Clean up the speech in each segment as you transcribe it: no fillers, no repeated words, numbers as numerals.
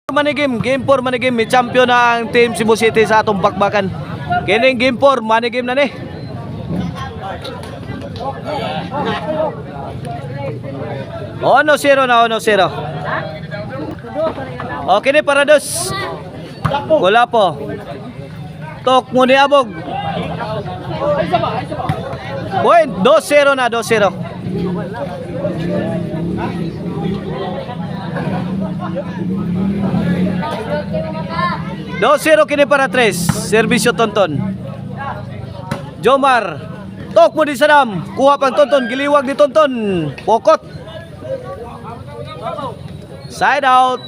Game 4 manigim, may champion na ang team Cebu City sa atong bakbakan. Kining Game 4 manigim na ni. Ono zero na, ono zero. Okay ni para dos. Wala po. Tok mo ni abog. Point 2-0 na, 2-0. Kini para 3. Servisyo Tonton. Jomar. Tok mo di Sadam. Kuha pang Tonton. Giliwag ni Tonton. Pokot. Side out.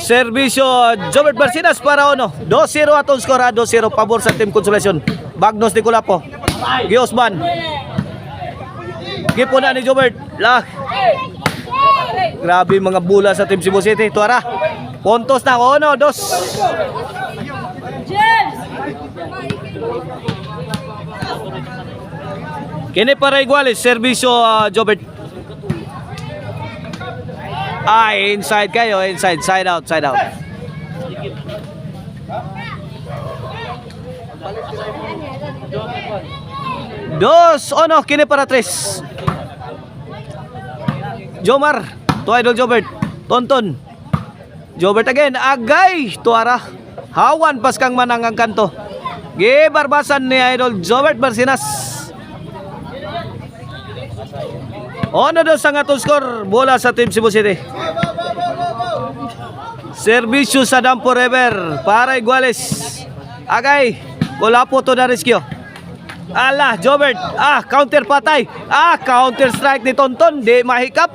Servisyo Jobert Barcinas para ono. 2-0 atong skora, 2-0 pabor sa Team Consolacion. Bagnos ni Kulapo. Giosman. Gipuna ni Jobert. Lah. Grabe mga bula sa Team Cebu City. Tuara. Puntos na ono, 2. Kini para iguales, servisyo Jobert. Inside kayo, inside, side out, side out. Dos, ono, kini para 3. Jomar, to Idol Jobert, Tonton. Jobert again, agay, tuara. Hawan pas kang manang ang kanto. Gibarbasan ni Idol Jobert Barcinas. Ono do sang atong score, bola sa Team Cebu City. Servisyo sa Dam Forever para iguales. Agay, Kulapo to na rescue. Ala, Jobert, counter patay. Counter strike ni Tonton, di mahikap.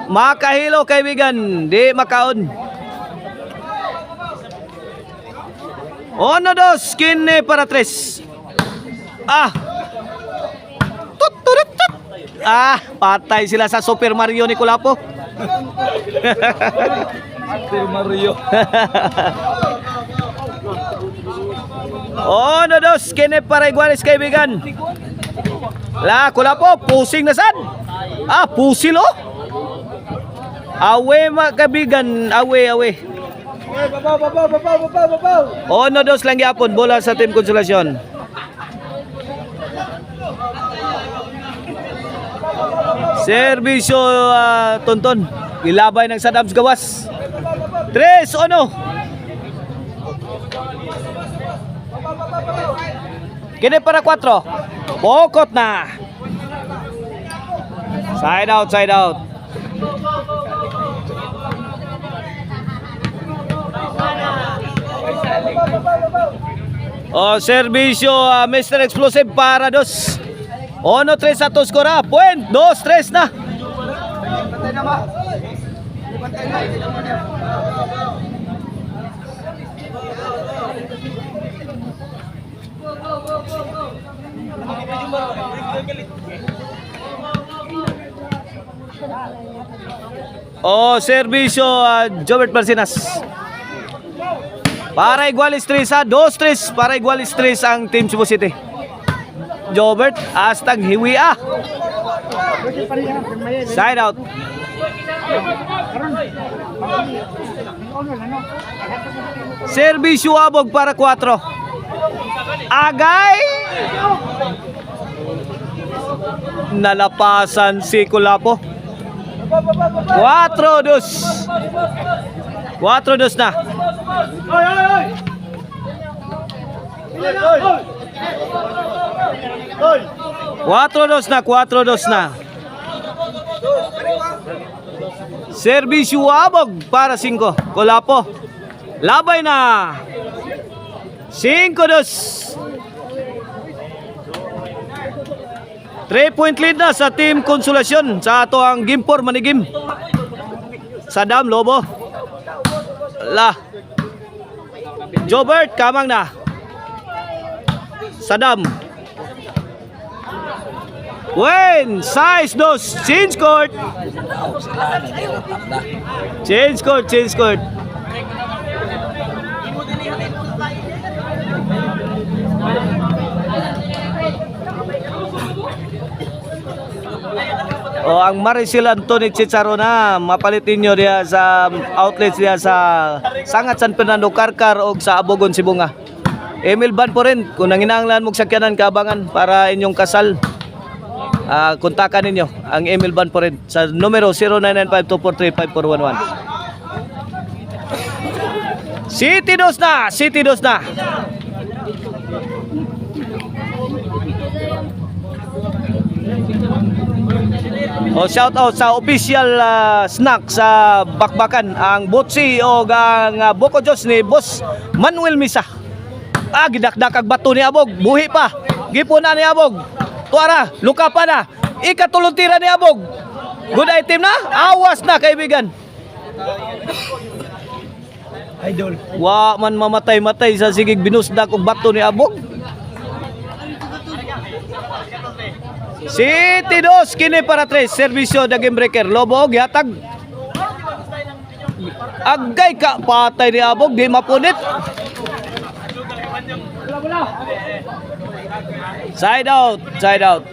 Makahilo kaibigan, di makaon. Ono dos, kini para 3. Patay sila sa Super Mario ni Kulapo. Super Mario. Ono dos, kini para iguales kaibigan. La, Kulapo, pusing na sad. Pusil oh. Awe mga kaibigan, awe. Ono dos lang yapon, bola sa Team Consolacion. Servisyo Tonton. Ilabay ng Sadams gawas. 3-0. Kini para 4. Pokot na. Side out, side out. Servisyo Mr. Explosive para 2. Ono 3 sa to skora. Point 2-3 na. Servisyo Jobert Barcinas. Para igualis 3 2-3 para igualis 3 ang Team Cebu City. Jobert, astag hiwi Side out. Servisyo abog para 4. Agay! Nalapasan si Kulapo. 4-2. 4-2 na. 4-2 na. Servisyo abog para 5. Kulapo. Labay na. 5-2. 3-point lead na sa Team Consolacion sa ato ang Game 4 manigim. Sadam Lobo. Jobert kamang na. Sadam. Size 2. Change court. Change court. O ang Maricel Anthony Chicharo na mapalitin nyo diya sa outlets diya sa Sangat San Fernando Karkar o sa Abogon Sibunga. Emil Van po rin kung nanginahanglan mong sakyanan kaabangan para inyong kasal. Kontakan ninyo ang Emil Van po rin sa numero 0995-243-5411. City Dos na! City Dos na! Shout out sa official snack sa Bakbakan ang Butsi o ang Boko Diyos ni Boss Manuel Misa. Gidakdak ang bato ni Abog, buhi pa. Gipuna ni Abog. Tuara, luka pa na. Ikatulong tira ni Abog. Good item na? Awas na kaibigan. Idol. Wa man mamatay-matay sa sigig binusdak og bato ni Abog. City Dos kini para tres serbisyo da game breaker lobo gihatag. Agay ka patay ni Abog di mapunit. Side out, side out.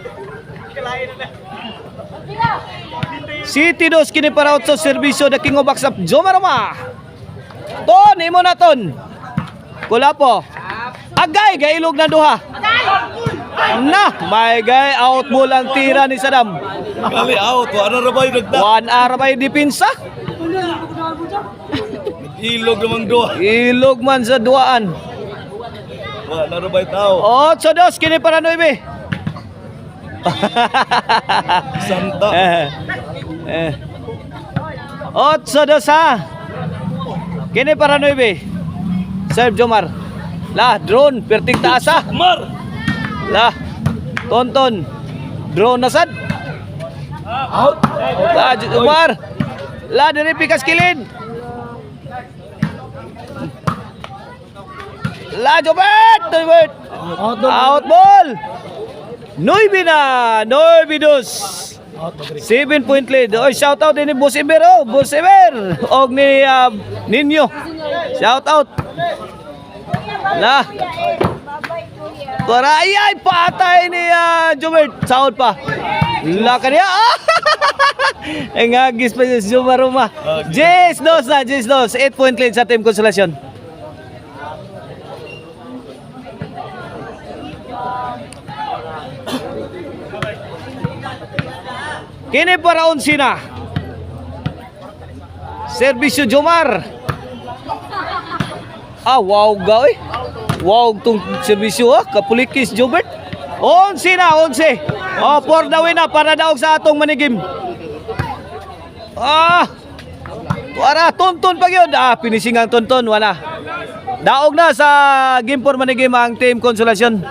City Dos kini para out sa serbisyo da King of Box Up Jomarama. Ton imo na ton. Kulapo. Agay gailog na duha. Na, may gay out ball ang tira ni Saddam. Kali out, wala na ba yung nagda? 1 ara ba yung dipinsa? Ilog naman doon. Ilog man sa duaan. Wala na ba yung tao? 8-2 kini para 9. Santa. 8-2 ha. Kini para 9. Serve Jomar. Lah, drone, perting taas ha. Mar! Lah, tonton. Drone na sad. Out! Lah, Jomar. Lah, diri pikas kilid. Lah, Jobert! Out ball! 9 na! 9-2. 7-point lead. Oy, shout out din ni Boss Eber, oh. Boss Eber. Og ni Ninyo. Shout out. Lah. Tuara ay patay ni Jobert. Sound pa. La kaniya. Engagis pa si Jumaruma. Jess dos na, Jess dos. 8-point lead sa Team Consolation. Kini para 11 na. Serbisyo Jomar. Wow gawin. Wow tong serbisyo kapulikis Jobert. 11 na, 11. For the win na para daog sa atong manigim. Wala tonton pa gyud. Finishing ang tonton wala. Daog na sa game for manigim ang Team Consolation.